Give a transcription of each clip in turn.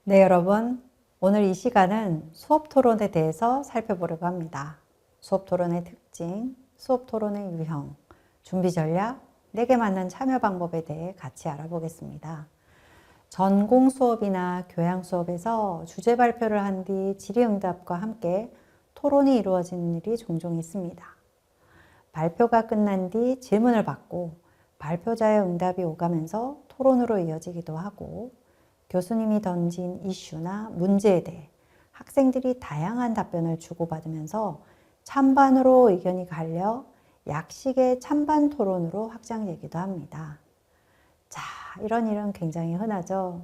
네, 여러분. 오늘 이 시간은 수업 토론에 대해서 살펴보려고 합니다. 수업 토론의 특징, 수업 토론의 유형, 준비 전략, 내게 맞는 참여 방법에 대해 같이 알아보겠습니다. 전공 수업이나 교양 수업에서 주제 발표를 한 뒤 질의응답과 함께 토론이 이루어지는 일이 종종 있습니다. 발표가 끝난 뒤 질문을 받고 발표자의 응답이 오가면서 토론으로 이어지기도 하고, 교수님이 던진 이슈나 문제에 대해 학생들이 다양한 답변을 주고받으면서 찬반으로 의견이 갈려 약식의 찬반 토론으로 확장되기도 합니다. 자, 이런 일은 굉장히 흔하죠.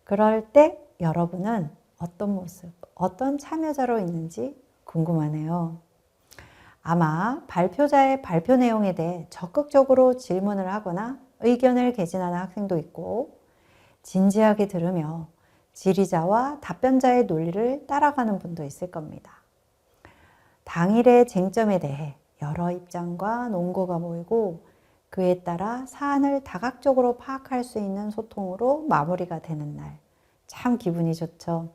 그럴 때 여러분은 어떤 모습, 어떤 참여자로 있는지 궁금하네요. 아마 발표자의 발표 내용에 대해 적극적으로 질문을 하거나 의견을 개진하는 학생도 있고, 진지하게 들으며 질의자와 답변자의 논리를 따라가는 분도 있을 겁니다. 당일의 쟁점에 대해 여러 입장과 논거가 모이고 그에 따라 사안을 다각적으로 파악할 수 있는 소통으로 마무리가 되는 날, 참 기분이 좋죠.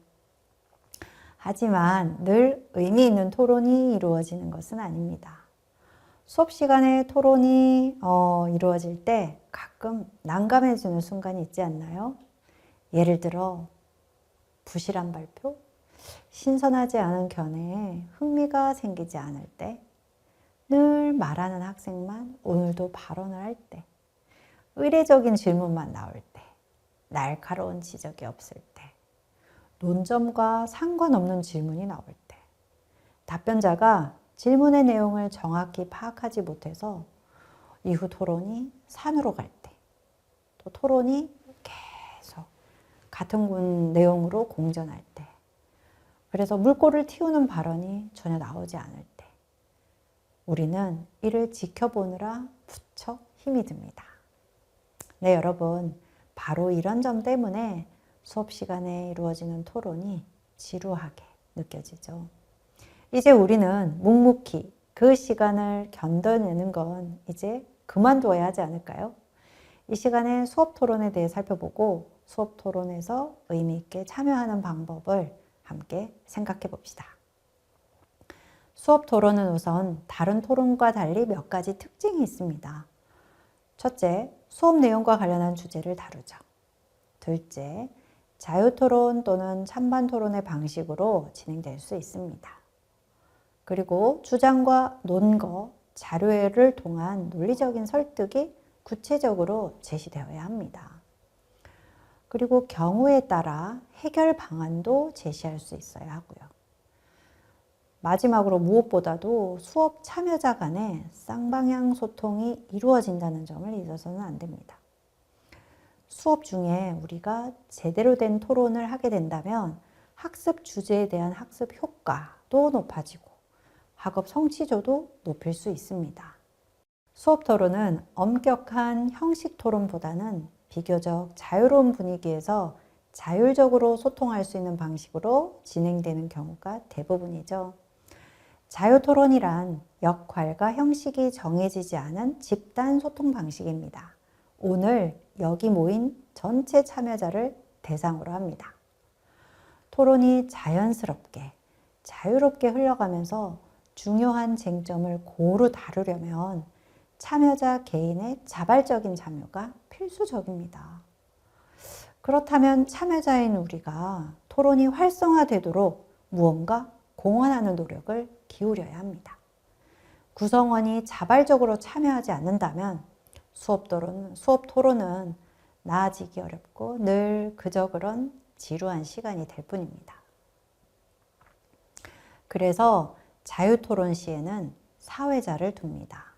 하지만 늘 의미 있는 토론이 이루어지는 것은 아닙니다. 수업 시간에 토론이 이루어질 때 가끔 난감해지는 순간이 있지 않나요? 예를 들어 부실한 발표, 신선하지 않은 견해에 흥미가 생기지 않을 때, 늘 말하는 학생만 오늘도 발언을 할 때, 의례적인 질문만 나올 때, 날카로운 지적이 없을 때, 논점과 상관없는 질문이 나올 때, 답변자가 질문의 내용을 정확히 파악하지 못해서 이후 토론이 산으로 갈 때, 또 토론이 계속 같은 내용으로 공전할 때, 그래서 물꼬를 틔우는 발언이 전혀 나오지 않을 때, 우리는 이를 지켜보느라 무척 힘이 듭니다. 네, 여러분. 바로 이런 점 때문에 수업 시간에 이루어지는 토론이 지루하게 느껴지죠. 이제 우리는 묵묵히 그 시간을 견뎌내는 건 이제 그만둬야 하지 않을까요? 이 시간에 수업 토론에 대해 살펴보고 수업 토론에서 의미 있게 참여하는 방법을 함께 생각해 봅시다. 수업 토론은 우선 다른 토론과 달리 몇 가지 특징이 있습니다. 첫째, 수업 내용과 관련한 주제를 다루죠. 둘째, 자유토론 또는 찬반 토론의 방식으로 진행될 수 있습니다. 그리고 주장과 논거, 자료를 통한 논리적인 설득이 구체적으로 제시되어야 합니다. 그리고 경우에 따라 해결 방안도 제시할 수 있어야 하고요. 마지막으로 무엇보다도 수업 참여자 간의 쌍방향 소통이 이루어진다는 점을 잊어서는 안 됩니다. 수업 중에 우리가 제대로 된 토론을 하게 된다면 학습 주제에 대한 학습 효과도 높아지고 학업 성취도도 높일 수 있습니다. 수업 토론은 엄격한 형식 토론보다는 비교적 자유로운 분위기에서 자율적으로 소통할 수 있는 방식으로 진행되는 경우가 대부분이죠. 자유토론이란 역할과 형식이 정해지지 않은 집단 소통 방식입니다. 오늘 여기 모인 전체 참여자를 대상으로 합니다. 토론이 자연스럽게, 자유롭게 흘러가면서 중요한 쟁점을 고루 다루려면 참여자 개인의 자발적인 참여가 필수적입니다. 그렇다면 참여자인 우리가 토론이 활성화되도록 무언가 공헌하는 노력을 기울여야 합니다. 구성원이 자발적으로 참여하지 않는다면 수업 토론은 나아지기 어렵고 늘 그저 그런 지루한 시간이 될 뿐입니다. 그래서 자유토론 시에는 사회자를 둡니다.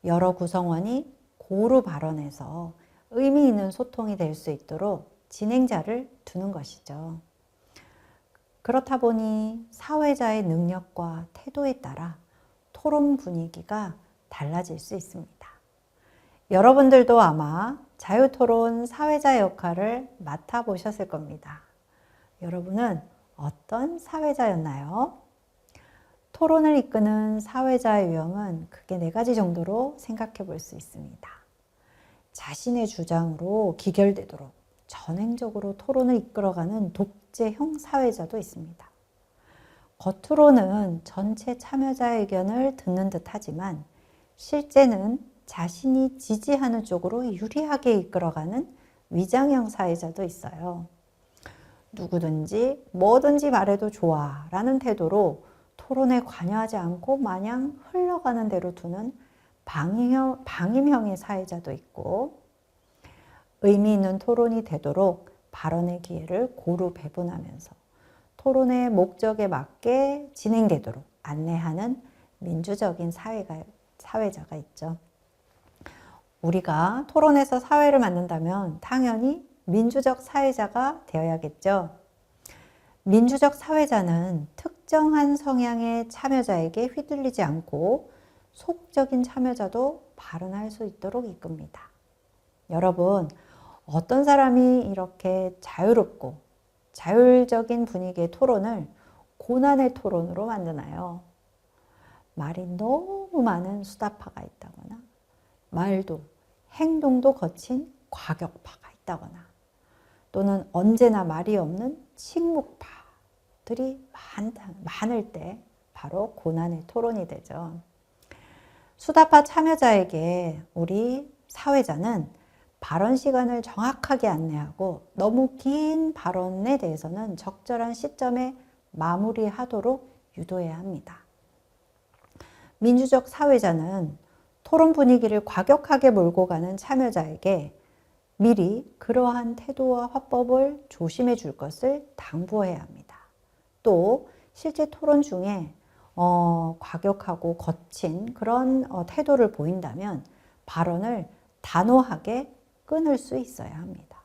여러 구성원이 고루 발언해서 의미 있는 소통이 될 수 있도록 진행자를 두는 것이죠. 그렇다 보니 사회자의 능력과 태도에 따라 토론 분위기가 달라질 수 있습니다. 여러분들도 아마 자유토론 사회자 역할을 맡아보셨을 겁니다. 여러분은 어떤 사회자였나요? 토론을 이끄는 사회자의 유형은 크게 4가지 정도로 생각해 볼 수 있습니다. 자신의 주장으로 기결되도록 전행적으로 토론을 이끌어가는 독재형 사회자도 있습니다. 겉으로는 전체 참여자의 의견을 듣는 듯 하지만 실제는 자신이 지지하는 쪽으로 유리하게 이끌어가는 위장형 사회자도 있어요. 누구든지 뭐든지 말해도 좋아 라는 태도로 토론에 관여하지 않고 마냥 흘러가는 대로 두는 방임형의 사회자도 있고, 의미 있는 토론이 되도록 발언의 기회를 고루 배분하면서 토론의 목적에 맞게 진행되도록 안내하는 민주적인 사회자가 있죠. 우리가 토론에서 사회를 만든다면 당연히 민주적 사회자가 되어야겠죠. 민주적 사회자는 특정한 성향의 참여자에게 휘둘리지 않고 소극적인 참여자도 발언할 수 있도록 이끕니다. 여러분, 어떤 사람이 이렇게 자유롭고 자율적인 분위기의 토론을 고난의 토론으로 만드나요? 말이 너무 많은 수다파가 있다거나 말도 행동도 거친 과격파가 있다거나 또는 언제나 말이 없는 침묵파들이 많을 때 바로 고난의 토론이 되죠. 수다파 참여자에게 우리 사회자는 발언 시간을 정확하게 안내하고 너무 긴 발언에 대해서는 적절한 시점에 마무리하도록 유도해야 합니다. 민주적 사회자는 토론 분위기를 과격하게 몰고 가는 참여자에게 미리 그러한 태도와 화법을 조심해 줄 것을 당부해야 합니다. 또 실제 토론 중에 과격하고 거친 그런 태도를 보인다면 발언을 단호하게 끊을 수 있어야 합니다.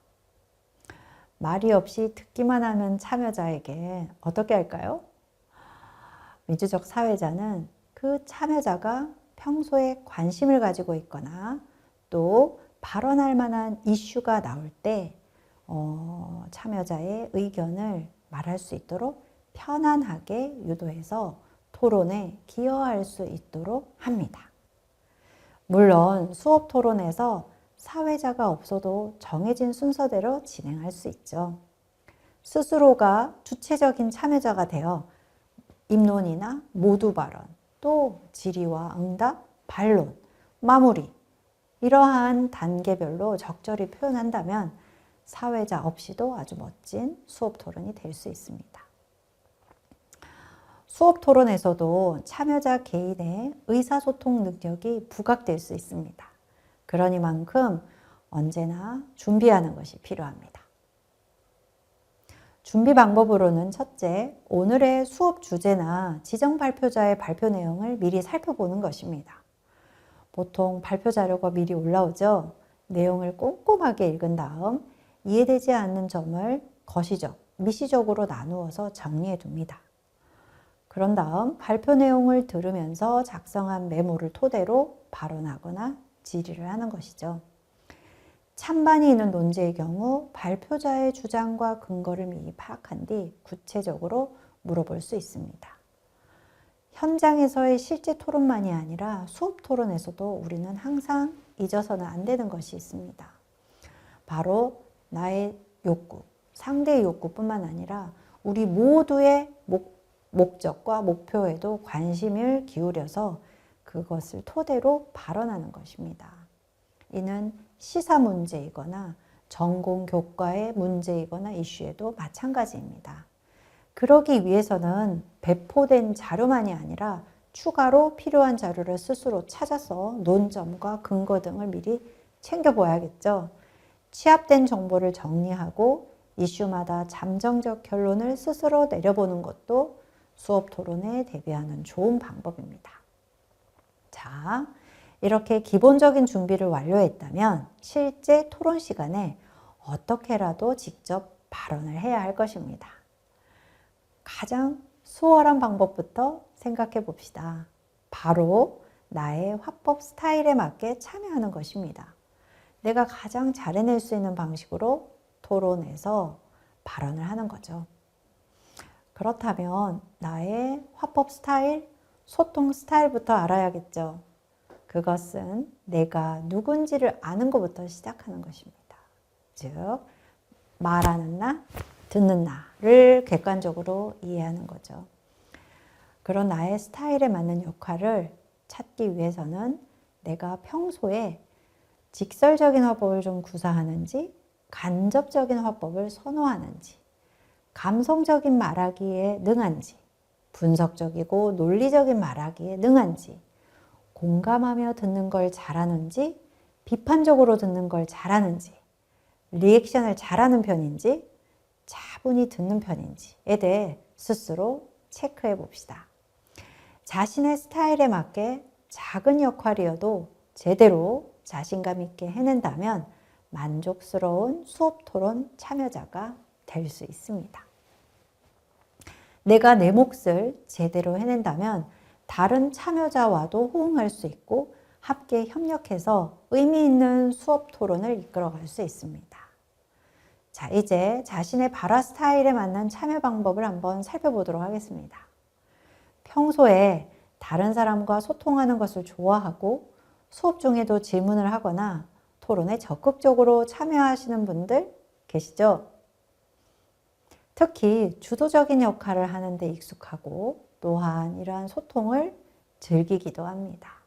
말이 없이 듣기만 하는 참여자에게 어떻게 할까요? 민주적 사회자는 그 참여자가 평소에 관심을 가지고 있거나 또 발언할 만한 이슈가 나올 때 참여자의 의견을 말할 수 있도록 편안하게 유도해서 토론에 기여할 수 있도록 합니다. 물론 수업 토론에서 사회자가 없어도 정해진 순서대로 진행할 수 있죠. 스스로가 주체적인 참여자가 되어 입론이나 모두 발언, 또 질의와 응답, 반론, 마무리 이러한 단계별로 적절히 표현한다면 사회자 없이도 아주 멋진 수업 토론이 될 수 있습니다. 수업 토론에서도 참여자 개인의 의사소통 능력이 부각될 수 있습니다. 그러니만큼 언제나 준비하는 것이 필요합니다. 준비 방법으로는 첫째, 오늘의 수업 주제나 지정 발표자의 발표 내용을 미리 살펴보는 것입니다. 보통 발표 자료가 미리 올라오죠. 내용을 꼼꼼하게 읽은 다음 이해되지 않는 점을 거시적, 미시적으로 나누어서 정리해 둡니다. 그런 다음 발표 내용을 들으면서 작성한 메모를 토대로 발언하거나 질의를 하는 것이죠. 찬반이 있는 논제의 경우 발표자의 주장과 근거를 미리 파악한 뒤 구체적으로 물어볼 수 있습니다. 현장에서의 실제 토론만이 아니라 수업 토론에서도 우리는 항상 잊어서는 안 되는 것이 있습니다. 바로 나의 욕구, 상대의 욕구뿐만 아니라 우리 모두의 목적과 목표에도 관심을 기울여서 그것을 토대로 발언하는 것입니다. 이는 시사 문제이거나 전공 교과의 문제이거나 이슈에도 마찬가지입니다. 그러기 위해서는 배포된 자료만이 아니라 추가로 필요한 자료를 스스로 찾아서 논점과 근거 등을 미리 챙겨보아야겠죠. 취합된 정보를 정리하고 이슈마다 잠정적 결론을 스스로 내려보는 것도 수업 토론에 대비하는 좋은 방법입니다. 자, 이렇게 기본적인 준비를 완료했다면 실제 토론 시간에 어떻게라도 직접 발언을 해야 할 것입니다. 가장 수월한 방법부터 생각해 봅시다. 바로 나의 화법 스타일에 맞게 참여하는 것입니다. 내가 가장 잘 해낼 수 있는 방식으로 토론에서 발언을 하는 거죠. 그렇다면 나의 화법 스타일, 소통 스타일부터 알아야겠죠. 그것은 내가 누군지를 아는 것부터 시작하는 것입니다. 즉, 말하는 나, 듣는 나를 객관적으로 이해하는 거죠. 그런 나의 스타일에 맞는 역할을 찾기 위해서는 내가 평소에 직설적인 화법을 좀 구사하는지, 간접적인 화법을 선호하는지, 감성적인 말하기에 능한지, 분석적이고 논리적인 말하기에 능한지, 공감하며 듣는 걸 잘하는지, 비판적으로 듣는 걸 잘하는지, 리액션을 잘하는 편인지, 차분히 듣는 편인지에 대해 스스로 체크해 봅시다. 자신의 스타일에 맞게 작은 역할이어도 제대로 자신감 있게 해낸다면 만족스러운 수업 토론 참여자가 될 수 있습니다. 내가 내 몫을 제대로 해낸다면 다른 참여자와도 호응할 수 있고 함께 협력해서 의미 있는 수업 토론을 이끌어갈 수 있습니다. 자, 이제 자신의 발화 스타일에 맞는 참여 방법을 한번 살펴보도록 하겠습니다. 평소에 다른 사람과 소통하는 것을 좋아하고 수업 중에도 질문을 하거나 토론에 적극적으로 참여하시는 분들 계시죠? 특히 주도적인 역할을 하는 데 익숙하고 또한 이러한 소통을 즐기기도 합니다.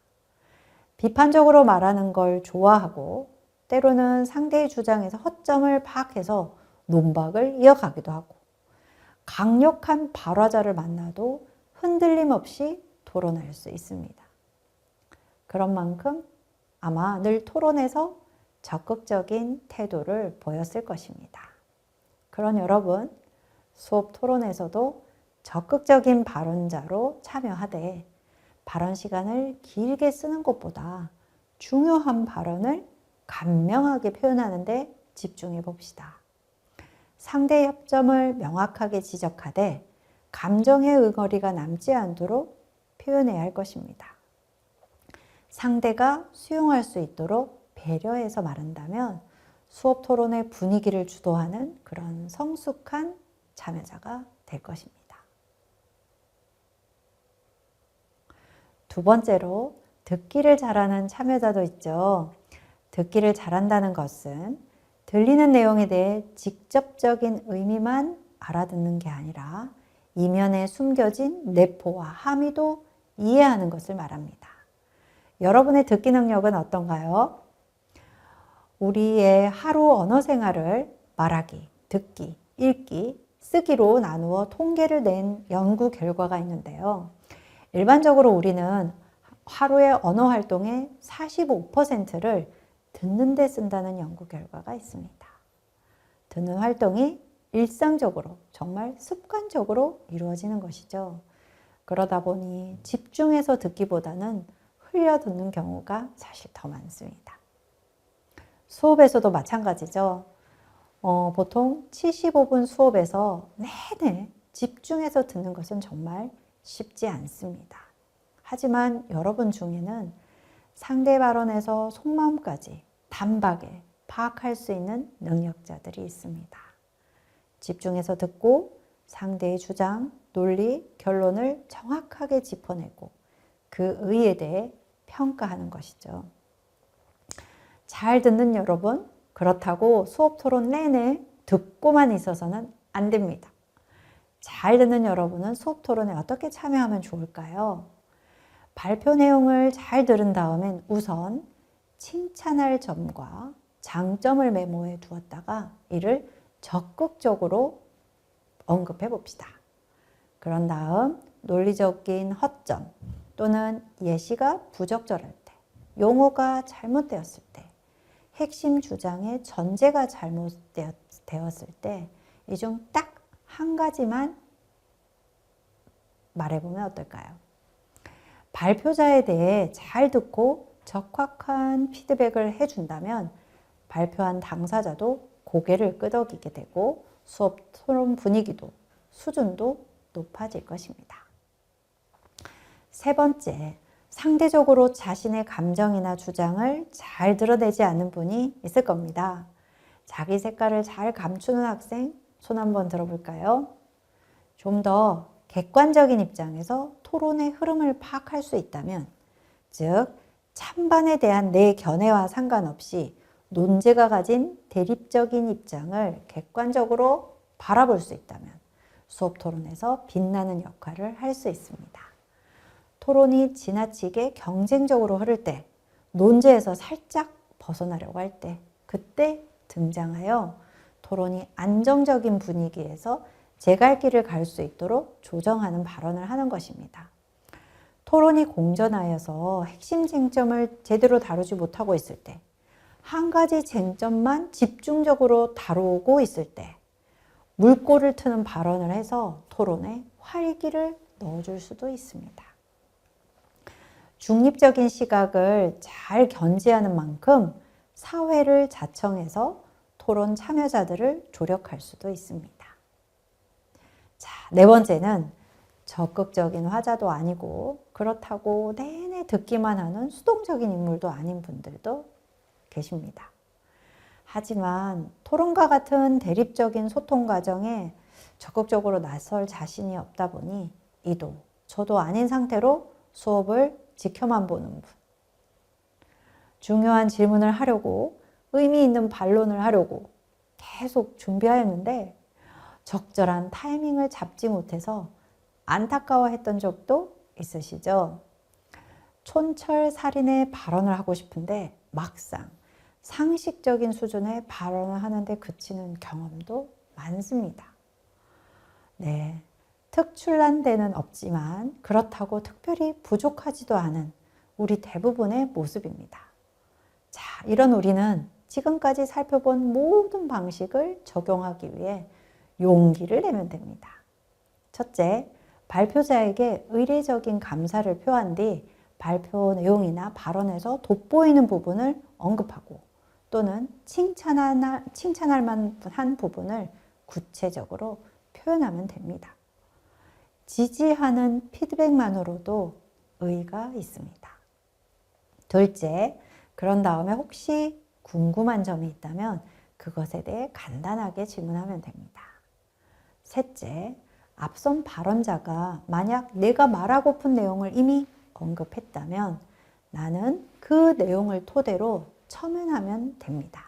비판적으로 말하는 걸 좋아하고 때로는 상대의 주장에서 허점을 파악해서 논박을 이어가기도 하고 강력한 발화자를 만나도 흔들림 없이 토론할 수 있습니다. 그런 만큼 아마 늘 토론에서 적극적인 태도를 보였을 것입니다. 그런 여러분, 수업 토론에서도 적극적인 발언자로 참여하되 발언 시간을 길게 쓰는 것보다 중요한 발언을 간명하게 표현하는 데 집중해 봅시다. 상대의 협점을 명확하게 지적하되 감정의 응어리가 남지 않도록 표현해야 할 것입니다. 상대가 수용할 수 있도록 배려해서 말한다면 수업 토론의 분위기를 주도하는 그런 성숙한 참여자가 될 것입니다. 두 번째로 듣기를 잘하는 참여자도 있죠. 듣기를 잘한다는 것은 들리는 내용에 대해 직접적인 의미만 알아듣는 게 아니라 이면에 숨겨진 내포와 함의도 이해하는 것을 말합니다. 여러분의 듣기 능력은 어떤가요? 우리의 하루 언어 생활을 말하기, 듣기, 읽기, 쓰기로 나누어 통계를 낸 연구 결과가 있는데요. 일반적으로 우리는 하루의 언어 활동의 45%를 듣는 데 쓴다는 연구 결과가 있습니다. 듣는 활동이 일상적으로 정말 습관적으로 이루어지는 것이죠. 그러다 보니 집중해서 듣기보다는 흘려 듣는 경우가 사실 더 많습니다. 수업에서도 마찬가지죠. 보통 75분 수업에서 내내 집중해서 듣는 것은 정말 쉽지 않습니다. 하지만 여러분 중에는 상대 발언에서 속마음까지 단박에 파악할 수 있는 능력자들이 있습니다. 집중해서 듣고 상대의 주장, 논리, 결론을 정확하게 짚어내고 그 의의에 대해 평가하는 것이죠. 잘 듣는 여러분, 그렇다고 수업 토론 내내 듣고만 있어서는 안 됩니다. 잘 듣는 여러분은 수업 토론에 어떻게 참여하면 좋을까요? 발표 내용을 잘 들은 다음엔 우선 칭찬할 점과 장점을 메모해 두었다가 이를 적극적으로 언급해 봅시다. 그런 다음 논리적인 허점 또는 예시가 부적절할 때, 용어가 잘못되었을 때, 핵심 주장의 전제가 잘못되었을 때 이 중 딱 한 가지만 말해보면 어떨까요? 발표자에 대해 잘 듣고 적확한 피드백을 해준다면 발표한 당사자도 고개를 끄덕이게 되고 수업 토론 분위기도 수준도 높아질 것입니다. 세 번째, 상대적으로 자신의 감정이나 주장을 잘 드러내지 않는 분이 있을 겁니다. 자기 색깔을 잘 감추는 학생 손 한번 들어볼까요? 좀 더 객관적인 입장에서 토론의 흐름을 파악할 수 있다면, 즉 찬반에 대한 내 견해와 상관없이 논제가 가진 대립적인 입장을 객관적으로 바라볼 수 있다면 수업 토론에서 빛나는 역할을 할 수 있습니다. 토론이 지나치게 경쟁적으로 흐를 때, 논제에서 살짝 벗어나려고 할 때, 그때 등장하여 토론이 안정적인 분위기에서 제 갈 길을 갈 수 있도록 조정하는 발언을 하는 것입니다. 토론이 공전하여서 핵심 쟁점을 제대로 다루지 못하고 있을 때, 한 가지 쟁점만 집중적으로 다루고 있을 때 물꼬를 트는 발언을 해서 토론에 활기를 넣어줄 수도 있습니다. 중립적인 시각을 잘 견지하는 만큼 사회를 자청해서 토론 참여자들을 조력할 수도 있습니다. 자, 네 번째는 적극적인 화자도 아니고 그렇다고 내내 듣기만 하는 수동적인 인물도 아닌 분들도 계십니다. 하지만 토론과 같은 대립적인 소통 과정에 적극적으로 나설 자신이 없다 보니 이도 저도 아닌 상태로 수업을 지켜만 보는 분. 중요한 질문을 하려고 의미 있는 반론을 하려고 계속 준비하였는데 적절한 타이밍을 잡지 못해서 안타까워했던 적도 있으시죠? 촌철살인의 발언을 하고 싶은데 막상 상식적인 수준의 발언을 하는데 그치는 경험도 많습니다. 네, 특출난 데는 없지만 그렇다고 특별히 부족하지도 않은 우리 대부분의 모습입니다. 자, 이런 우리는 지금까지 살펴본 모든 방식을 적용하기 위해 용기를 내면 됩니다. 첫째, 발표자에게 의례적인 감사를 표한 뒤 발표 내용이나 발언에서 돋보이는 부분을 언급하고 또는 칭찬할 만한 부분을 구체적으로 표현하면 됩니다. 지지하는 피드백만으로도 의의가 있습니다. 둘째, 그런 다음에 혹시 궁금한 점이 있다면 그것에 대해 간단하게 질문하면 됩니다. 셋째, 앞선 발언자가 만약 내가 말하고픈 내용을 이미 언급했다면 나는 그 내용을 토대로 첨언하면 됩니다.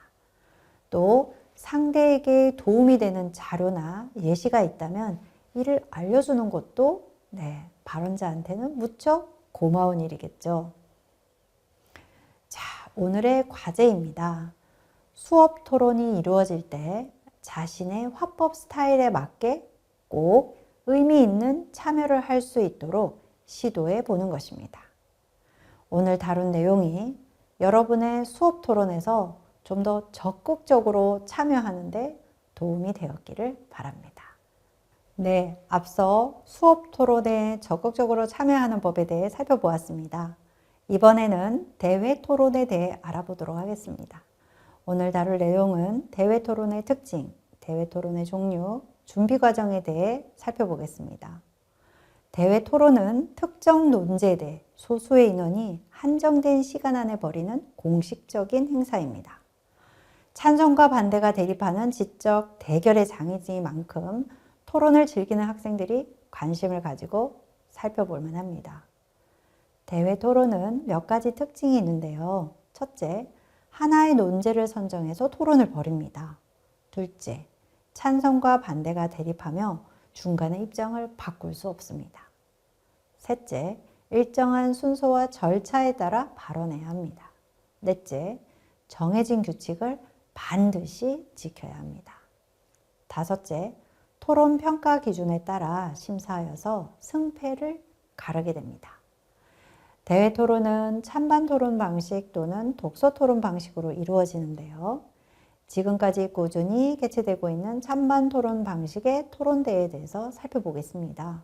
또 상대에게 도움이 되는 자료나 예시가 있다면 이를 알려주는 것도 발언자한테는 무척 고마운 일이겠죠. 자, 오늘의 과제입니다. 수업 토론이 이루어질 때 자신의 화법 스타일에 맞게 꼭 의미 있는 참여를 할 수 있도록 시도해 보는 것입니다. 오늘 다룬 내용이 여러분의 수업 토론에서 좀 더 적극적으로 참여하는 데 도움이 되었기를 바랍니다. 네, 앞서 수업 토론에 적극적으로 참여하는 법에 대해 살펴보았습니다. 이번에는 대회 토론에 대해 알아보도록 하겠습니다. 오늘 다룰 내용은 대회 토론의 특징, 대회 토론의 종류, 준비 과정에 대해 살펴보겠습니다. 대회 토론은 특정 논제에 대해 소수의 인원이 한정된 시간 안에 벌이는 공식적인 행사입니다. 찬성과 반대가 대립하는 지적 대결의 장이지만큼 토론을 즐기는 학생들이 관심을 가지고 살펴볼 만합니다. 대회 토론은 몇 가지 특징이 있는데요. 첫째, 하나의 논제를 선정해서 토론을 벌입니다. 둘째, 찬성과 반대가 대립하며 중간에 입장을 바꿀 수 없습니다. 셋째, 일정한 순서와 절차에 따라 발언해야 합니다. 넷째, 정해진 규칙을 반드시 지켜야 합니다. 다섯째, 토론 평가 기준에 따라 심사하여서 승패를 가르게 됩니다. 대회 토론은 찬반 토론 방식 또는 독서 토론 방식으로 이루어지는데요. 지금까지 꾸준히 개최되고 있는 찬반 토론 방식의 토론대회에 대해서 살펴보겠습니다.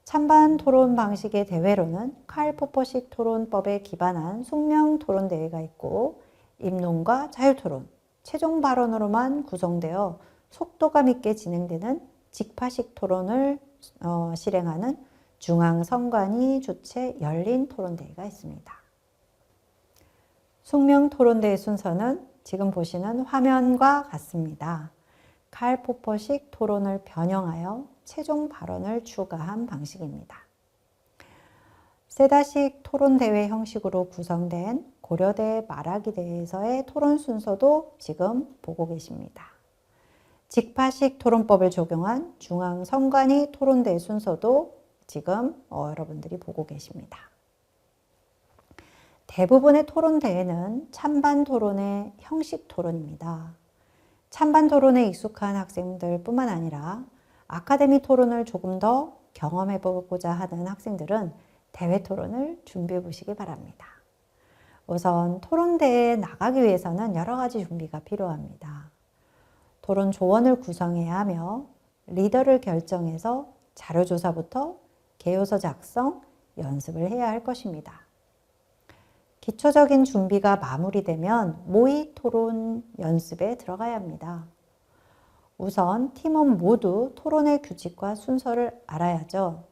찬반 토론 방식의 대회로는 칼 포퍼식 토론법에 기반한 숙명 토론대회가 있고 입론과 자유토론, 최종 발언으로만 구성되어 속도감 있게 진행되는 직파식 토론을 실행하는 중앙선관위 주최 열린 토론대회가 있습니다. 숙명 토론대회 순서는 지금 보시는 화면과 같습니다. 칼 포퍼식 토론을 변형하여 최종 발언을 추가한 방식입니다. 세다식 토론대회 형식으로 구성된 고려대 말하기대에서의 토론 순서도 지금 보고 계십니다. 직파식 토론법을 적용한 중앙선관위 토론대 순서도 지금 여러분들이 보고 계십니다. 대부분의 토론대회는 찬반 토론의 형식 토론입니다. 찬반 토론에 익숙한 학생들 뿐만 아니라 아카데미 토론을 조금 더 경험해 보고자 하는 학생들은 대회 토론을 준비해 보시기 바랍니다. 우선 토론대회에 나가기 위해서는 여러 가지 준비가 필요합니다. 토론 조원을 구성해야 하며 리더를 결정해서 자료조사부터 개요서 작성, 연습을 해야 할 것입니다. 기초적인 준비가 마무리되면 모의 토론 연습에 들어가야 합니다. 우선 팀원 모두 토론의 규칙과 순서를 알아야죠.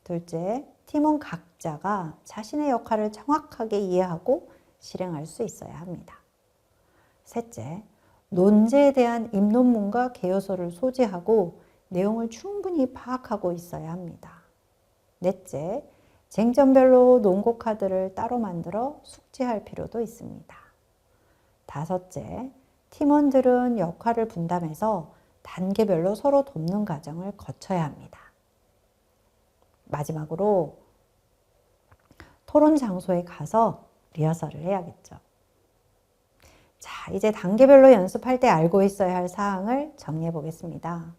둘째, 팀원 각자가 자신의 역할을 정확하게 이해하고 실행할 수 있어야 합니다. 셋째, 논제에 대한 입논문과 개요서를 소지하고 내용을 충분히 파악하고 있어야 합니다. 넷째, 쟁점별로 논고 카드를 따로 만들어 숙지할 필요도 있습니다. 다섯째, 팀원들은 역할을 분담해서 단계별로 서로 돕는 과정을 거쳐야 합니다. 마지막으로 토론 장소에 가서 리허설을 해야겠죠. 자, 이제 단계별로 연습할 때 알고 있어야 할 사항을 정리해 보겠습니다.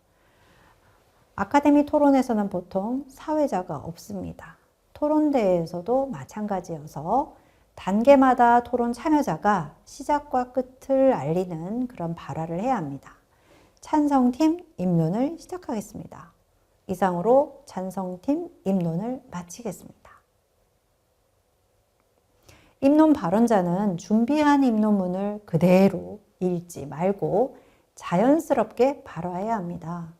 아카데미 토론에서는 보통 사회자가 없습니다. 토론대회에서도 마찬가지여서 단계마다 토론 참여자가 시작과 끝을 알리는 그런 발화를 해야 합니다. 찬성팀 입론을 시작하겠습니다. 이상으로 찬성팀 입론을 마치겠습니다. 입론 발언자는 준비한 입론문을 그대로 읽지 말고 자연스럽게 발화해야 합니다.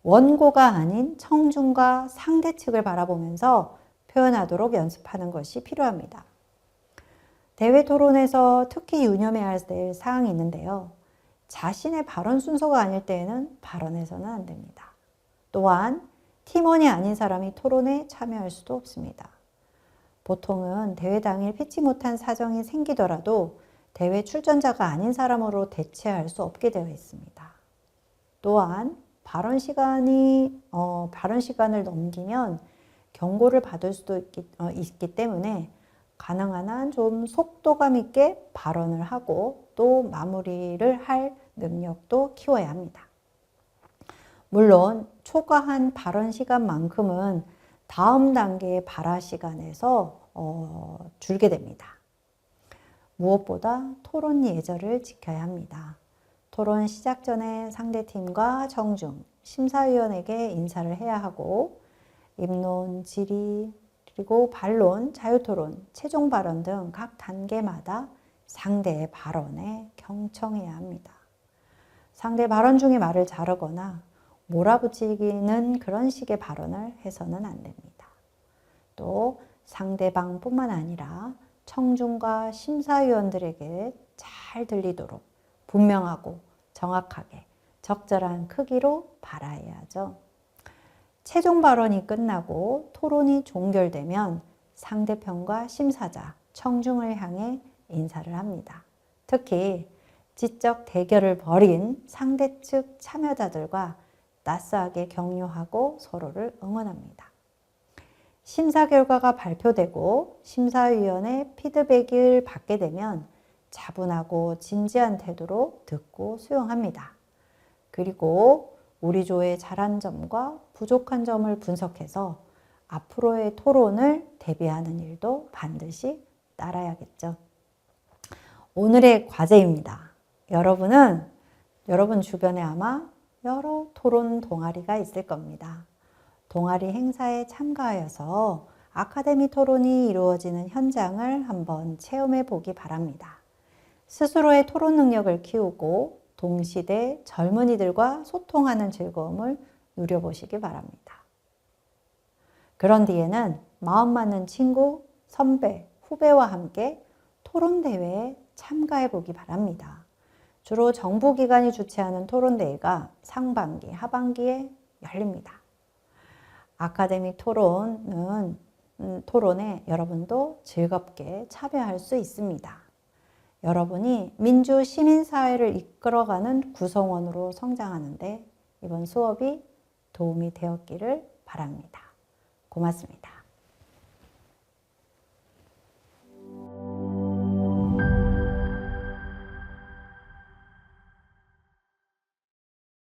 원고가 아닌 청중과 상대 측을 바라보면서 표현하도록 연습하는 것이 필요합니다. 대회 토론에서 특히 유념해야 될 사항이 있는데요. 자신의 발언 순서가 아닐 때에는 발언해서는 안 됩니다. 또한 팀원이 아닌 사람이 토론에 참여할 수도 없습니다. 보통은 대회 당일 피치 못한 사정이 생기더라도 대회 출전자가 아닌 사람으로 대체할 수 없게 되어 있습니다. 또한 발언 시간을 넘기면 경고를 받을 수도 있기 때문에 가능한 한 좀 속도감 있게 발언을 하고 또 마무리를 할 능력도 키워야 합니다. 물론 초과한 발언 시간만큼은 다음 단계의 발화 시간에서 줄게 됩니다. 무엇보다 토론 예절을 지켜야 합니다. 토론 시작 전에 상대팀과 청중, 심사위원에게 인사를 해야 하고 입론, 질의, 그리고 반론, 자유토론, 최종 발언 등 각 단계마다 상대의 발언에 경청해야 합니다. 상대 발언 중에 말을 자르거나 몰아붙이는 그런 식의 발언을 해서는 안 됩니다. 또 상대방뿐만 아니라 청중과 심사위원들에게 잘 들리도록 분명하고 정확하게 적절한 크기로 발화해야죠. 최종 발언이 끝나고 토론이 종결되면 상대편과 심사자, 청중을 향해 인사를 합니다. 특히 지적 대결을 벌인 상대 측 참여자들과 따스하게 격려하고 서로를 응원합니다. 심사 결과가 발표되고 심사위원의 피드백을 받게 되면 차분하고 진지한 태도로 듣고 수용합니다. 그리고 우리 조의 잘한 점과 부족한 점을 분석해서 앞으로의 토론을 대비하는 일도 반드시 따라야겠죠. 오늘의 과제입니다. 여러분 주변에 아마 여러 토론 동아리가 있을 겁니다. 동아리 행사에 참가하여서 아카데미 토론이 이루어지는 현장을 한번 체험해 보기 바랍니다. 스스로의 토론 능력을 키우고 동시대 젊은이들과 소통하는 즐거움을 누려보시기 바랍니다. 그런 뒤에는 마음 맞는 친구, 선배, 후배와 함께 토론대회에 참가해 보기 바랍니다. 주로 정부기관이 주최하는 토론대회가 상반기, 하반기에 열립니다. 아카데미 토론은 토론에 여러분도 즐겁게 참여할 수 있습니다. 여러분이 민주 시민사회를 이끌어가는 구성원으로 성장하는데 이번 수업이 도움이 되었기를 바랍니다. 고맙습니다.